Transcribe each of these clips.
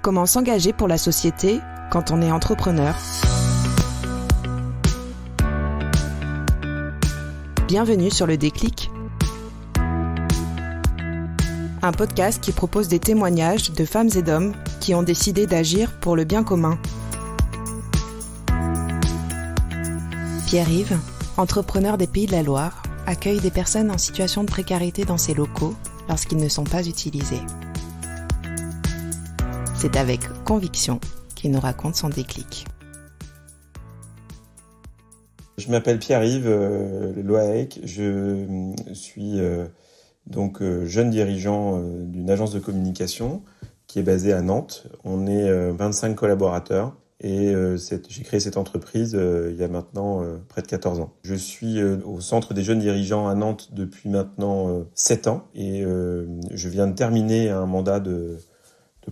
Comment s'engager pour la société quand on est entrepreneur ? Bienvenue sur Le Déclic, un podcast qui propose des témoignages de femmes et d'hommes qui ont décidé d'agir pour le bien commun. Pierre-Yves, entrepreneur des Pays de la Loire, accueille des personnes en situation de précarité dans ses locaux lorsqu'ils ne sont pas utilisés. C'est avec conviction qu'il nous raconte son déclic. Je m'appelle Pierre-Yves Loaec, je suis jeune dirigeant d'une agence de communication qui est basée à Nantes. On est 25 collaborateurs et j'ai créé cette entreprise il y a maintenant près de 14 ans. Je suis au centre des jeunes dirigeants à Nantes depuis maintenant 7 ans et je viens de terminer un mandat de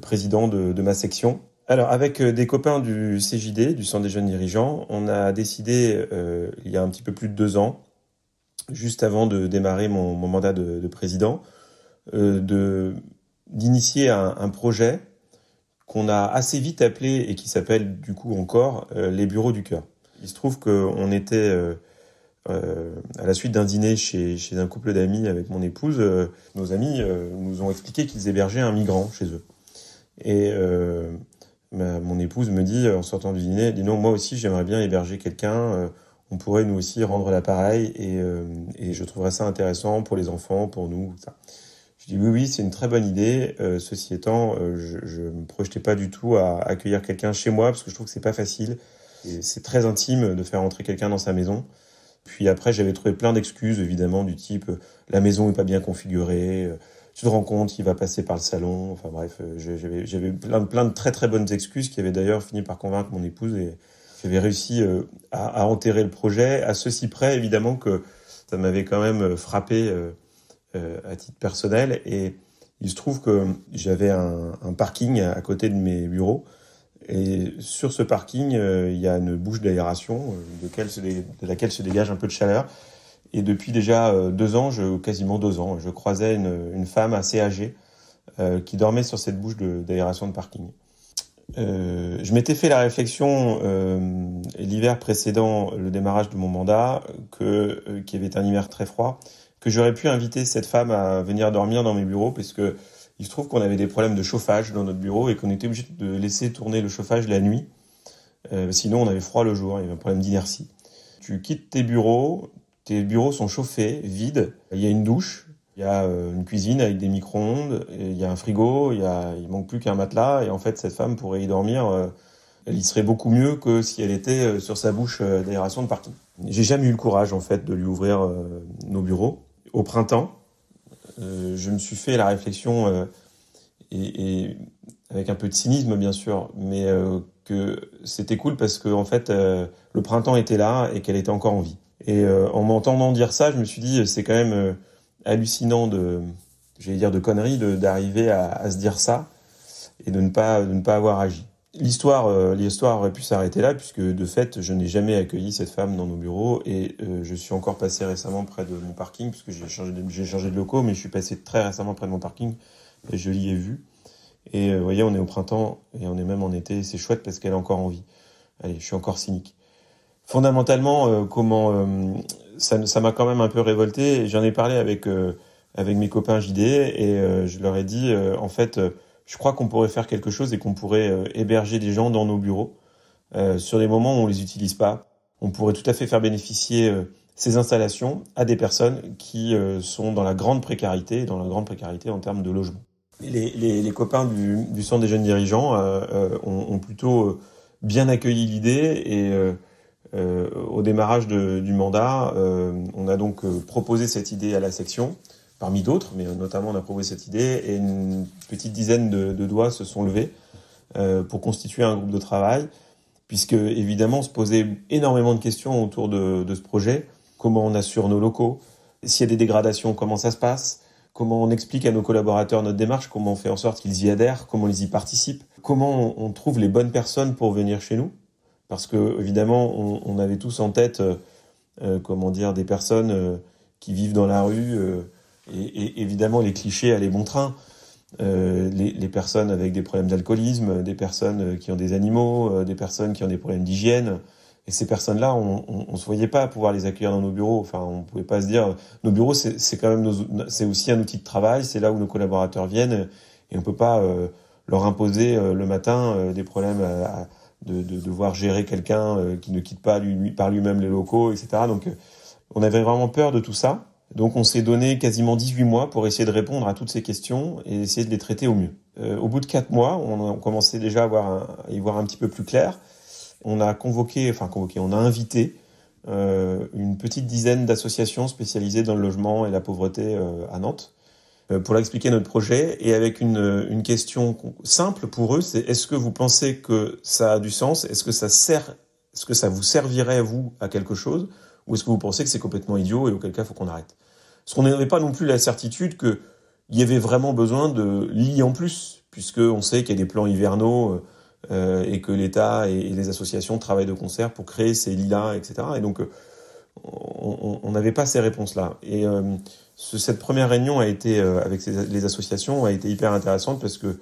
président de ma section. Alors, avec des copains du CJD, du Centre des jeunes dirigeants, on a décidé, il y a un petit peu plus de 2 ans, juste avant de démarrer mon mandat de président, d'initier un projet qu'on a assez vite appelé et qui s'appelle du coup encore les bureaux du cœur. Il se trouve qu'on était à la suite d'un dîner chez un couple d'amis avec mon épouse. Nos amis nous ont expliqué qu'ils hébergeaient un migrant chez eux. Et mon épouse me dit, en sortant du dîner, elle dit non, moi aussi j'aimerais bien héberger quelqu'un, on pourrait nous aussi rendre l'appareil et je trouverais ça intéressant pour les enfants, pour nous, ça. Je dis oui, c'est une très bonne idée. Ceci étant, je me projetais pas du tout à accueillir quelqu'un chez moi parce que je trouve que c'est pas facile. Et c'est très intime de faire entrer quelqu'un dans sa maison. Puis après, j'avais trouvé plein d'excuses, évidemment, du type la maison est pas bien configurée. Tu te rends compte, il va passer par le salon. Enfin bref, j'avais plein de très très bonnes excuses qui avaient d'ailleurs fini par convaincre mon épouse et j'avais réussi à enterrer le projet à ceci près, évidemment, que ça m'avait quand même frappé à titre personnel. Et il se trouve que j'avais un parking à côté de mes bureaux. Et sur ce parking, il y a une bouche d'aération de laquelle se dégage un peu de chaleur. Et depuis déjà 2 ans, quasiment 2 ans, je croisais une femme assez âgée qui dormait sur cette bouche d'aération de parking. Je m'étais fait la réflexion l'hiver précédent, le démarrage de mon mandat, qui avait un hiver très froid, que j'aurais pu inviter cette femme à venir dormir dans mes bureaux parce que il se trouve qu'on avait des problèmes de chauffage dans notre bureau et qu'on était obligé de laisser tourner le chauffage la nuit. Sinon, on avait froid le jour, il y avait un problème d'inertie. Tu quittes tes bureaux sont chauffés, vides. Il y a une douche, il y a une cuisine avec des micro-ondes, il y a un frigo, il manque plus qu'un matelas. Et en fait, cette femme pourrait y dormir. Elle y serait beaucoup mieux que si elle était sur sa bouche d'aération de parking. J'ai jamais eu le courage, en fait, de lui ouvrir nos bureaux. Au printemps, je me suis fait la réflexion, et avec un peu de cynisme, bien sûr, mais que c'était cool parce que, en fait, le printemps était là et qu'elle était encore en vie. Et en m'entendant dire ça, je me suis dit c'est quand même hallucinant de conneries d'arriver à se dire ça et de ne pas avoir agi. L'histoire aurait pu s'arrêter là puisque de fait je n'ai jamais accueilli cette femme dans nos bureaux et je suis encore passé récemment près de mon parking puisque j'ai changé de locaux, mais je suis passé très récemment près de mon parking et je l'y ai vue. Et vous voyez, on est au printemps et on est même en été, c'est chouette parce qu'elle est encore en vie. Allez, je suis encore cynique. Fondamentalement, ça m'a quand même un peu révolté. J'en ai parlé avec mes copains JD et je leur ai dit en fait, je crois qu'on pourrait faire quelque chose et qu'on pourrait héberger des gens dans nos bureaux sur des moments où on les utilise pas. On pourrait tout à fait faire bénéficier ces installations à des personnes qui sont dans la grande précarité en termes de logement. Les copains du Centre des jeunes dirigeants ont plutôt bien accueilli l'idée et au démarrage du mandat, on a donc proposé cette idée à la section, parmi d'autres, mais notamment on a proposé cette idée et une petite dizaine de doigts se sont levés pour constituer un groupe de travail, puisque évidemment on se posait énormément de questions autour de ce projet. Comment on assure nos locaux? S'il y a des dégradations, comment ça se passe? Comment on explique à nos collaborateurs notre démarche? Comment on fait en sorte qu'ils y adhèrent? Comment ils y participent? Comment on trouve les bonnes personnes pour venir chez nous? Parce que évidemment, on avait tous en tête, des personnes qui vivent dans la rue et évidemment les clichés allaient bon train. les personnes avec des problèmes d'alcoolisme, des personnes qui ont des animaux, des personnes qui ont des problèmes d'hygiène. Et ces personnes-là, on se voyait pas pouvoir les accueillir dans nos bureaux. Enfin, on pouvait pas se dire, nos bureaux, c'est quand même c'est aussi un outil de travail. C'est là où nos collaborateurs viennent, et on peut pas leur imposer le matin des problèmes de devoir gérer quelqu'un qui ne quitte pas par lui-même les locaux, etc. Donc, on avait vraiment peur de tout ça. Donc, on s'est donné quasiment 18 mois pour essayer de répondre à toutes ces questions et essayer de les traiter au mieux. Au bout de 4 mois, on commençait déjà à y voir un petit peu plus clair. On a on a invité une petite dizaine d'associations spécialisées dans le logement et la pauvreté à Nantes pour leur expliquer notre projet, et avec une question simple pour eux, c'est: est-ce que vous pensez que ça a du sens? Est-ce que ça vous servirait vous à quelque chose, ou est-ce que vous pensez que c'est complètement idiot et auquel cas il faut qu'on arrête? Parce qu'on n'avait pas non plus la certitude qu'il y avait vraiment besoin de lits en plus, puisqu'on sait qu'il y a des plans hivernaux et que l'État et les associations travaillent de concert pour créer ces lits-là, etc. Et donc, on n'avait pas ces réponses-là. Et cette première réunion a été avec les associations a été hyper intéressante, parce que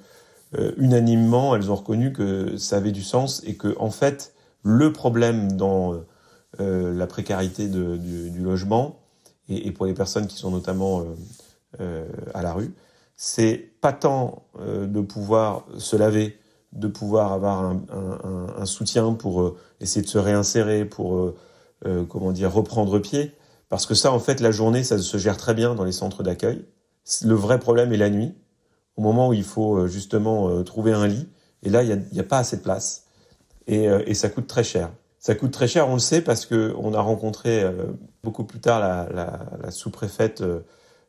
unanimement, elles ont reconnu que ça avait du sens, et que en fait, le problème dans la précarité du logement, et pour les personnes qui sont notamment à la rue, c'est pas tant de pouvoir se laver, de pouvoir avoir un soutien pour essayer de se réinsérer, pour reprendre pied, parce que ça, en fait, la journée, ça se gère très bien dans les centres d'accueil. Le vrai problème est la nuit, au moment où il faut justement trouver un lit, et là, il y a pas assez de place, et ça coûte très cher. Ça coûte très cher, on le sait, parce que on a rencontré beaucoup plus tard la sous-préfète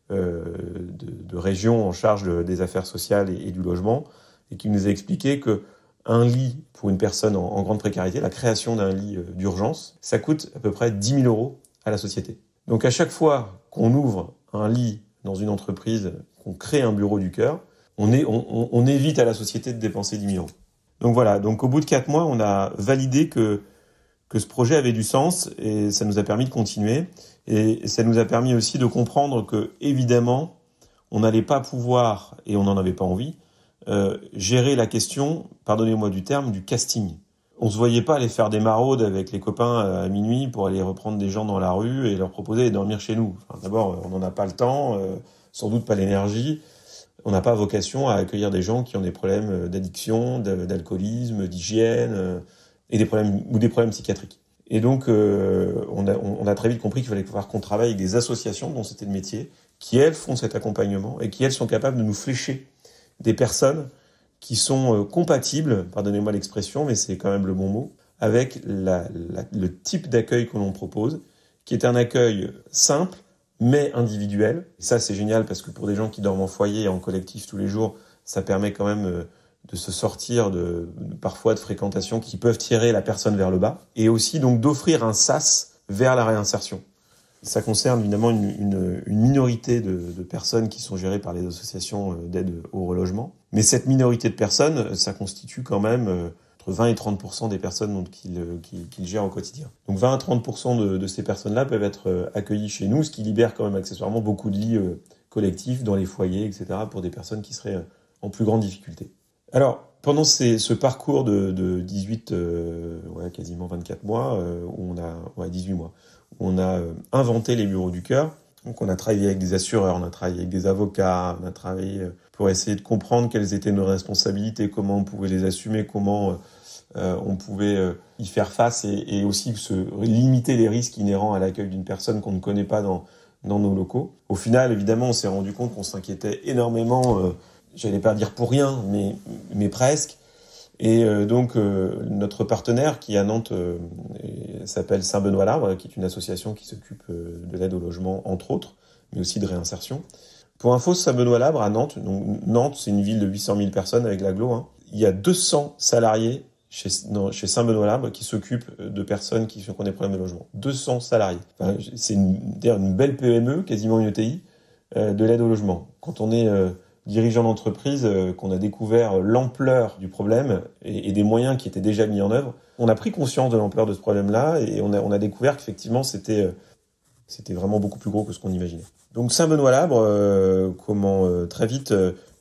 de région en charge des affaires sociales et du logement, et qui nous a expliqué que un lit pour une personne en grande précarité, la création d'un lit d'urgence, ça coûte à peu près 10 000 euros à la société. Donc à chaque fois qu'on ouvre un lit dans une entreprise, qu'on crée un bureau du cœur, on évite à la société de dépenser 10 000 euros. Donc voilà, donc au bout de 4 mois, on a validé que ce projet avait du sens, et ça nous a permis de continuer. Et ça nous a permis aussi de comprendre que, évidemment, on n'allait pas pouvoir, et on n'en avait pas envie, gérer la question, pardonnez-moi du terme, du casting. On se voyait pas aller faire des maraudes avec les copains à minuit pour aller reprendre des gens dans la rue et leur proposer de dormir chez nous. Enfin, d'abord, on n'en a pas le temps, sans doute pas l'énergie. On n'a pas vocation à accueillir des gens qui ont des problèmes d'addiction, d'alcoolisme, d'hygiène, et des problèmes psychiatriques. Et donc, on a très vite compris qu'il fallait qu'on travaille avec des associations dont c'était le métier, qui, elles, font cet accompagnement, et qui, elles, sont capables de nous flécher des personnes qui sont compatibles, pardonnez-moi l'expression, mais c'est quand même le bon mot, avec le type d'accueil que l'on propose, qui est un accueil simple, mais individuel. Et ça, c'est génial, parce que pour des gens qui dorment en foyer et en collectif tous les jours, ça permet quand même de se sortir parfois de fréquentations qui peuvent tirer la personne vers le bas, et aussi donc d'offrir un sas vers la réinsertion. Ça concerne évidemment une minorité de personnes qui sont gérées par les associations d'aide au relogement, mais cette minorité de personnes, ça constitue quand même entre 20 et 30% des personnes qu'ils gèrent au quotidien. Donc 20 à 30% de ces personnes-là peuvent être accueillies chez nous, ce qui libère quand même accessoirement beaucoup de lits collectifs dans les foyers, etc., pour des personnes qui seraient en plus grande difficulté. Alors, pendant ce parcours de 18, quasiment 24 mois, 18 mois, où on a inventé les bureaux du cœur. Donc on a travaillé avec des assureurs, on a travaillé avec des avocats, on a travaillé pour essayer de comprendre quelles étaient nos responsabilités, comment on pouvait les assumer, comment on pouvait y faire face, et aussi limiter les risques inhérents à l'accueil d'une personne qu'on ne connaît pas dans nos locaux. Au final, évidemment, on s'est rendu compte qu'on s'inquiétait énormément, j'allais pas dire pour rien, mais presque. Et donc notre partenaire qui à Nantes s'appelle Saint-Benoît-Labre, qui est une association qui s'occupe de l'aide au logement, entre autres, mais aussi de réinsertion. Pour info, Saint-Benoît-Labre à Nantes, donc Nantes, c'est une ville de 800 000 personnes avec l'agglo, hein. Il y a 200 salariés chez Saint-Benoît-Labre qui s'occupent de personnes qui ont des problèmes de logement. 200 salariés. Enfin, c'est une belle PME, quasiment une ETI, de l'aide au logement. Quand on est dirigeant d'entreprise, qu'on a découvert l'ampleur du problème et des moyens qui étaient déjà mis en œuvre, on a pris conscience de l'ampleur de ce problème-là, et on a découvert qu'effectivement c'était C'était vraiment beaucoup plus gros que ce qu'on imaginait. Donc Saint-Benoît-Labre, très vite,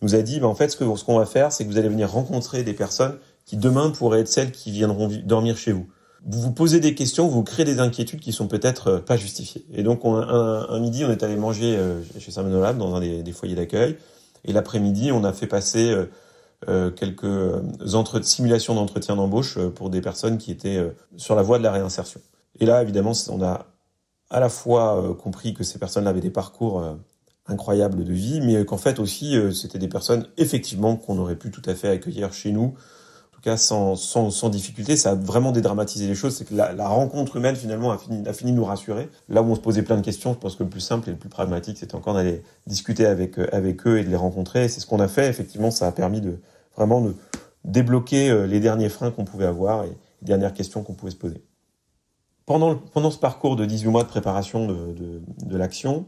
nous a dit, en fait, ce qu'on va faire, c'est que vous allez venir rencontrer des personnes qui demain pourraient être celles qui viendront dormir chez vous. Vous vous posez des questions, vous créez des inquiétudes qui sont peut-être pas justifiées. Et donc un midi, on est allé manger chez Saint-Benoît-Labre dans un des foyers d'accueil. Et l'après-midi, on a fait passer quelques simulations d'entretien d'embauche pour des personnes qui étaient sur la voie de la réinsertion. Et là, évidemment, on a à la fois compris que ces personnes avaient des parcours incroyables de vie, mais qu'en fait aussi, c'était des personnes, effectivement, qu'on aurait pu tout à fait accueillir chez nous, en tout cas sans difficulté. Ça a vraiment dédramatisé les choses. C'est que la rencontre humaine, finalement, a fini de nous rassurer. Là où on se posait plein de questions, je pense que le plus simple et le plus pragmatique, c'était encore d'aller discuter avec eux et de les rencontrer. Et c'est ce qu'on a fait. Effectivement, ça a permis de débloquer les derniers freins qu'on pouvait avoir et les dernières questions qu'on pouvait se poser. Pendant ce parcours de 18 mois de préparation de l'action,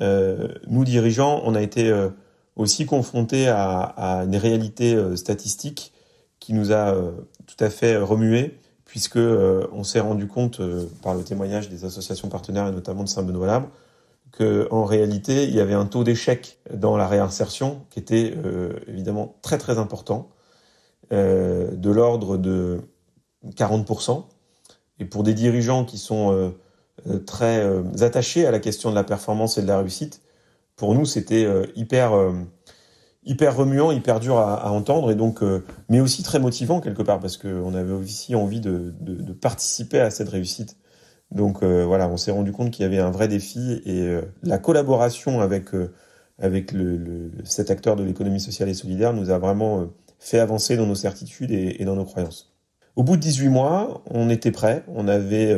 nous dirigeants, on a été aussi confrontés à une réalité statistique qui nous a tout à fait remué, puisque on s'est rendu compte par le témoignage des associations partenaires et notamment de Saint-Benoît-Labre qu'en réalité il y avait un taux d'échec dans la réinsertion qui était évidemment très très important, de l'ordre de 40%. Et pour des dirigeants qui sont très attachés à la question de la performance et de la réussite, pour nous, c'était hyper remuant, hyper dur à entendre, et donc, mais aussi très motivant quelque part, parce qu'on avait aussi envie de participer à cette réussite. Donc on s'est rendu compte qu'il y avait un vrai défi, et la collaboration avec cet acteur de l'économie sociale et solidaire nous a vraiment fait avancer dans nos certitudes et dans nos croyances. Au bout de 18 mois, on était prêts. On avait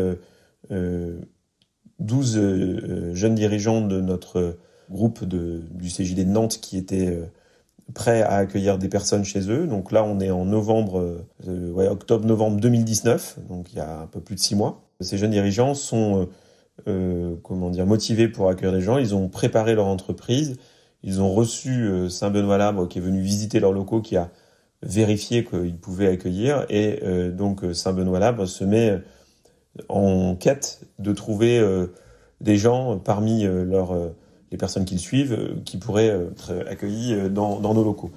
12 jeunes dirigeants de notre groupe du CJD de Nantes qui étaient prêts à accueillir des personnes chez eux. Donc là, on est en octobre-novembre 2019, donc il y a un peu plus de 6 mois. Ces jeunes dirigeants sont motivés pour accueillir les gens. Ils ont préparé leur entreprise. Ils ont reçu Saint-Benoît-Labre qui est venu visiter leurs locaux, qui a vérifier qu'ils pouvaient accueillir, et donc Saint-Benoît-Labre se met en quête de trouver des gens parmi les personnes qu'ils suivent qui pourraient être accueillis dans nos locaux.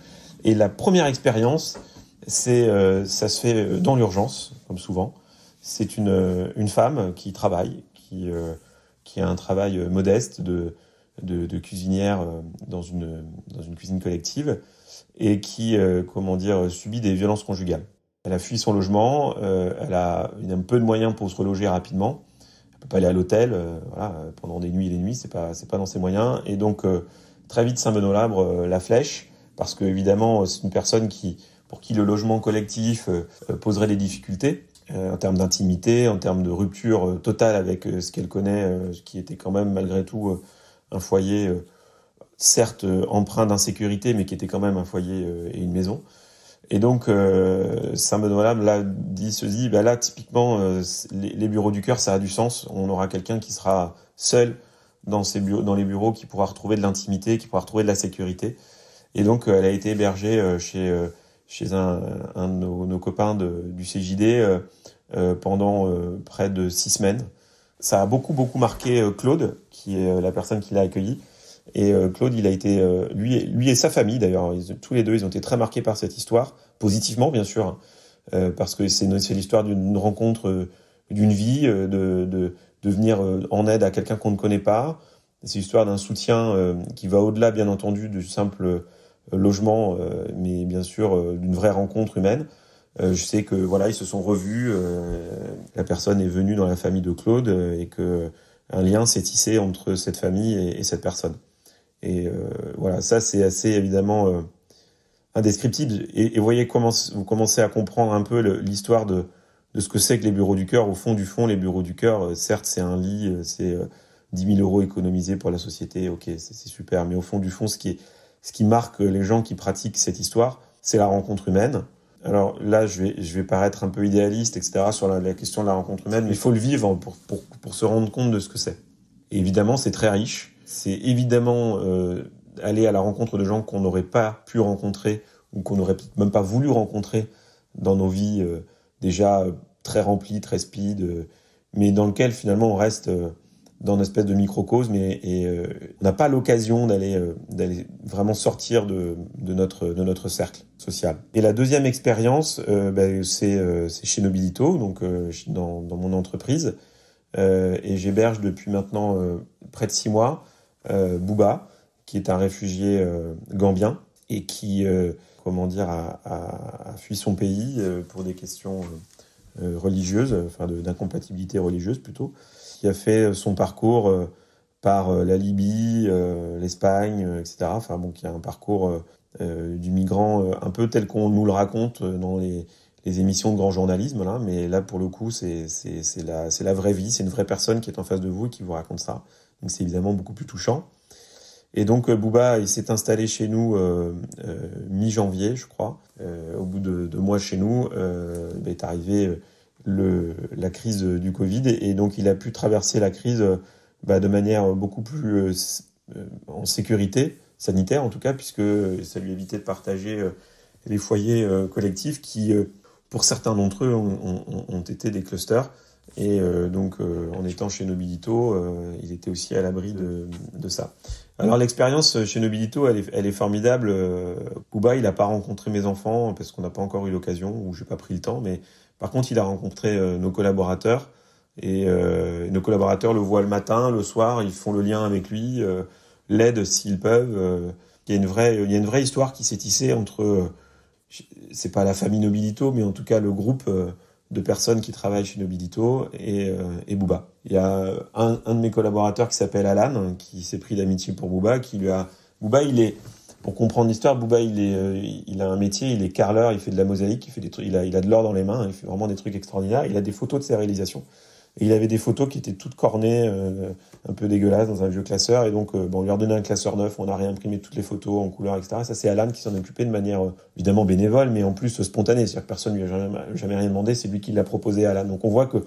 Et la première expérience, ça se fait dans l'urgence, comme souvent. C'est une femme qui travaille, qui a un travail modeste de cuisinière dans une cuisine collective, et qui subit des violences conjugales. Elle a fui son logement, elle a un peu de moyens pour se reloger rapidement. Elle peut pas aller à l'hôtel, pendant des nuits et des nuits, c'est pas dans ses moyens. Et donc très vite Saint-Benoît-Labre la flèche, parce que évidemment c'est une personne pour qui le logement collectif poserait des difficultés en termes d'intimité, en termes de rupture totale avec ce qu'elle connaît, qui était quand même malgré tout un foyer certes empreint d'insécurité, mais qui était quand même un foyer et une maison. Et donc Saint-Benoît-Labre se dit là typiquement les bureaux du cœur, ça a du sens. On aura quelqu'un qui sera seul dans les bureaux, qui pourra retrouver de l'intimité, qui pourra retrouver de la sécurité. Et donc elle a été hébergée chez un de nos copains du CJD pendant près de 6 semaines. Ça a beaucoup marqué Claude, qui est la personne qui l'a accueilli. Et Claude, il a été, lui et sa famille d'ailleurs, tous les deux, ils ont été très marqués par cette histoire, positivement bien sûr, parce que c'est l'histoire d'une rencontre, d'une vie, de venir en aide à quelqu'un qu'on ne connaît pas. C'est l'histoire d'un soutien qui va au-delà, bien entendu, du simple logement, mais bien sûr d'une vraie rencontre humaine. Je sais que ils se sont revus, la personne est venue dans la famille de Claude, et que un lien s'est tissé entre cette famille et cette personne. Et ça c'est assez évidemment indescriptible. Et vous voyez vous commencez à comprendre un peu l'histoire de ce que c'est que les bureaux du cœur. Au fond du fond, les bureaux du cœur, certes c'est un lit, c'est 10 000 € économisés pour la société, ok, c'est super. Mais au fond du fond, ce qui marque les gens qui pratiquent cette histoire, c'est la rencontre humaine. Alors là, je vais paraître un peu idéaliste, etc., sur la question de la rencontre humaine, mais il faut le vivre pour se rendre compte de ce que c'est. Et évidemment, c'est très riche. C'est évidemment aller à la rencontre de gens qu'on n'aurait pas pu rencontrer, ou qu'on n'aurait même pas voulu rencontrer dans nos vies déjà très remplies, très speed, mais dans lequel finalement on reste dans une espèce de microcosme et on n'a pas l'occasion d'aller vraiment sortir de notre cercle social. Et la deuxième expérience, c'est chez Nobilito, donc dans mon entreprise, et j'héberge depuis maintenant près de 6 mois Bouba, qui est un réfugié gambien et qui a fui son pays pour des questions religieuses, enfin d'incompatibilité religieuse plutôt, qui a fait son parcours par la Libye, l'Espagne, etc. Enfin bon, qui a un parcours du migrant un peu tel qu'on nous le raconte dans les émissions de grand journalisme, là, mais là pour le coup c'est la vraie vie, c'est une vraie personne qui est en face de vous et qui vous raconte ça. Donc c'est évidemment beaucoup plus touchant. Et donc Bouba, il s'est installé chez nous mi-janvier, je crois. Au bout de 2 mois chez nous, est arrivé la crise du Covid, et donc il a pu traverser la crise de manière beaucoup plus en sécurité sanitaire en tout cas, puisque ça lui évitait de partager les foyers collectifs qui, pour certains d'entre eux, ont été des clusters. Et donc, en étant chez Nobilito, il était aussi à l'abri de ça. Alors, l'expérience chez Nobilito, elle est formidable. Bouba, il n'a pas rencontré mes enfants parce qu'on n'a pas encore eu l'occasion, ou j'ai pas pris le temps. Mais par contre, il a rencontré nos collaborateurs. Et nos collaborateurs le voient le matin, le soir, ils font le lien avec lui, l'aident s'ils peuvent. Il y a une vraie histoire qui s'est tissée entre, c'est pas la famille Nobilito, mais en tout cas le groupe de personnes qui travaillent chez Nobilito et Bouba. Il y a un de mes collaborateurs qui s'appelle Alan, qui s'est pris d'amitié pour Bouba, Bouba, pour comprendre l'histoire, Bouba, il a un métier, il est carreleur, il fait de la mosaïque, il fait des trucs, il a de l'or dans les mains, il fait vraiment des trucs extraordinaires. Il a des photos de ses réalisations. Et il avait des photos qui étaient toutes cornées, un peu dégueulasses dans un vieux classeur. Et donc, on lui a redonné un classeur neuf, on a réimprimé toutes les photos en couleur, etc. Ça, c'est Alan qui s'en occupait de manière évidemment bénévole, mais en plus spontanée. C'est-à-dire que personne lui a jamais rien demandé, c'est lui qui l'a proposé à Alan. Donc on voit que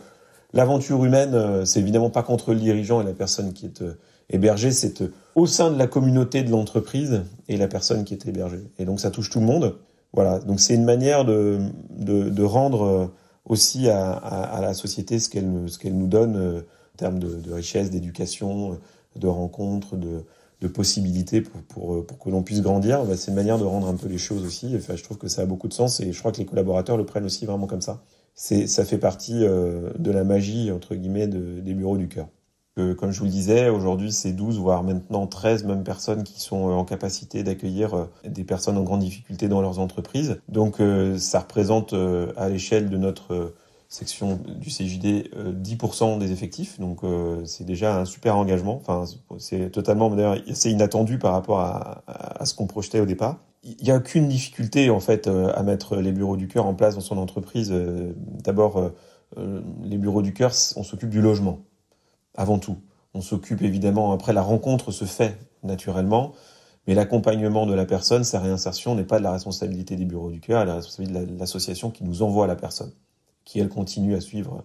l'aventure humaine, c'est évidemment pas contre le dirigeant et la personne qui est hébergée, c'est au sein de la communauté de l'entreprise et la personne qui est hébergée. Et donc ça touche tout le monde. Voilà. Donc c'est une manière de rendre aussi à la société ce qu'elle nous donne en termes de richesse, d'éducation, de rencontres, de possibilités pour que l'on puisse grandir. C'est une manière de rendre un peu les choses aussi. Enfin, je trouve que ça a beaucoup de sens et je crois que les collaborateurs le prennent aussi vraiment comme ça. Ça fait partie de la magie, entre guillemets, des bureaux du cœur. Comme je vous le disais, aujourd'hui, c'est 12, voire maintenant 13 même personnes qui sont en capacité d'accueillir des personnes en grande difficulté dans leurs entreprises. Donc, ça représente à l'échelle de notre section du CJD 10% des effectifs. Donc, c'est déjà un super engagement. Enfin, c'est totalement, d'ailleurs, c'est inattendu par rapport à ce qu'on projetait au départ. Il n'y a aucune difficulté, en fait, à mettre les bureaux du cœur en place dans son entreprise. D'abord, les bureaux du cœur, on s'occupe du logement. Avant tout. On s'occupe évidemment, après la rencontre se fait naturellement, mais l'accompagnement de la personne, sa réinsertion n'est pas de la responsabilité des bureaux du cœur, elle est la responsabilité de l'association qui nous envoie la personne, qui elle continue à suivre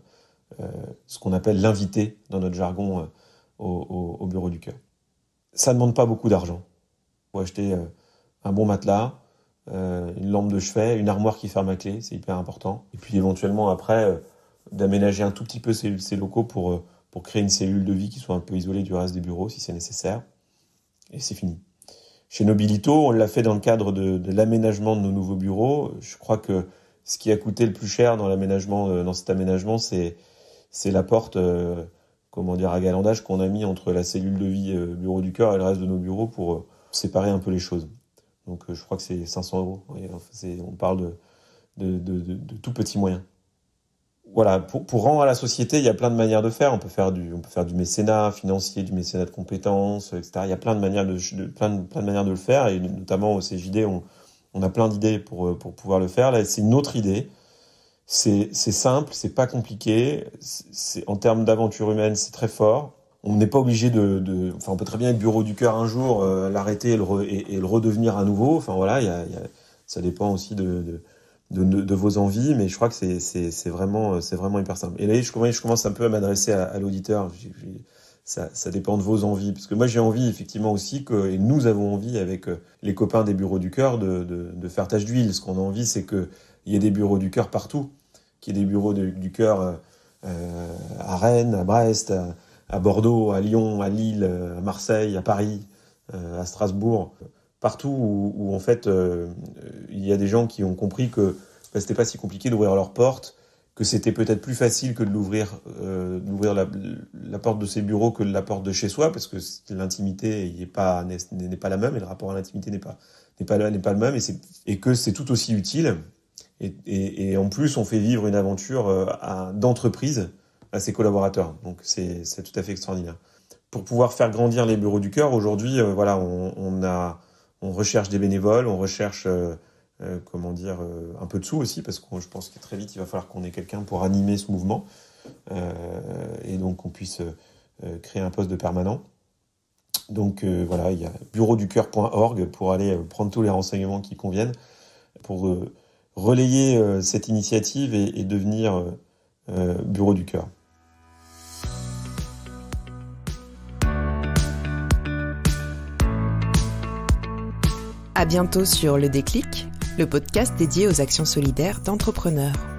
ce qu'on appelle l'invité dans notre jargon au bureau du cœur. Ça ne demande pas beaucoup d'argent. Il faut acheter un bon matelas, une lampe de chevet, une armoire qui ferme à clé, c'est hyper important. Et puis éventuellement après, d'aménager un tout petit peu ces locaux pour créer une cellule de vie qui soit un peu isolée du reste des bureaux si c'est nécessaire. Et c'est fini. Chez Nobilito, on l'a fait dans le cadre de l'aménagement de nos nouveaux bureaux. Je crois que ce qui a coûté le plus cher dans cet aménagement, c'est la porte, à galandage qu'on a mis entre la cellule de vie bureau du cœur et le reste de nos bureaux pour séparer un peu les choses. Donc je crois que c'est 500 €. On parle de tout petits moyens. Voilà, pour rendre à la société, il y a plein de manières de faire. On peut faire du mécénat financier, du mécénat de compétences, etc. Il y a plein de manières plein de manières de le faire, et notamment au CJD, on a plein d'idées pour pouvoir le faire. Là, c'est une autre idée. C'est simple, c'est pas compliqué. En termes d'aventure humaine, c'est très fort. On n'est pas obligé on peut très bien être bureau du cœur un jour, l'arrêter et le redevenir à nouveau. Enfin voilà, ça dépend aussi de vos envies, mais je crois que c'est vraiment hyper simple. Et là, je commence un peu à m'adresser à l'auditeur. Ça dépend de vos envies, parce que moi j'ai envie effectivement aussi et nous avons envie avec les copains des bureaux du cœur de faire tache d'huile. Ce qu'on a envie, c'est que il y ait des bureaux du cœur partout, qu'il y ait des bureaux du cœur à Rennes, à Brest, à Bordeaux, à Lyon, à Lille, à Marseille, à Paris, à Strasbourg, partout où en fait il y a des gens qui ont compris que c'était pas si compliqué d'ouvrir leurs portes, que c'était peut-être plus facile que d'ouvrir la porte de ses bureaux que la porte de chez soi, parce que l'intimité n'est pas la même et le rapport à l'intimité n'est pas le même, et que c'est tout aussi utile. Et en plus, on fait vivre une aventure d'entreprise à ses collaborateurs. Donc c'est tout à fait extraordinaire. Pour pouvoir faire grandir les bureaux du cœur, aujourd'hui, on recherche des bénévoles, on recherche un peu de sous aussi, parce que je pense que très vite il va falloir qu'on ait quelqu'un pour animer ce mouvement, et donc qu'on puisse créer un poste de permanent. Donc voilà, il y a bureauducoeur.org pour aller prendre tous les renseignements qui conviennent, pour relayer cette initiative et devenir Bureau du Cœur. À bientôt sur Le Déclic, le podcast dédié aux actions solidaires d'entrepreneurs.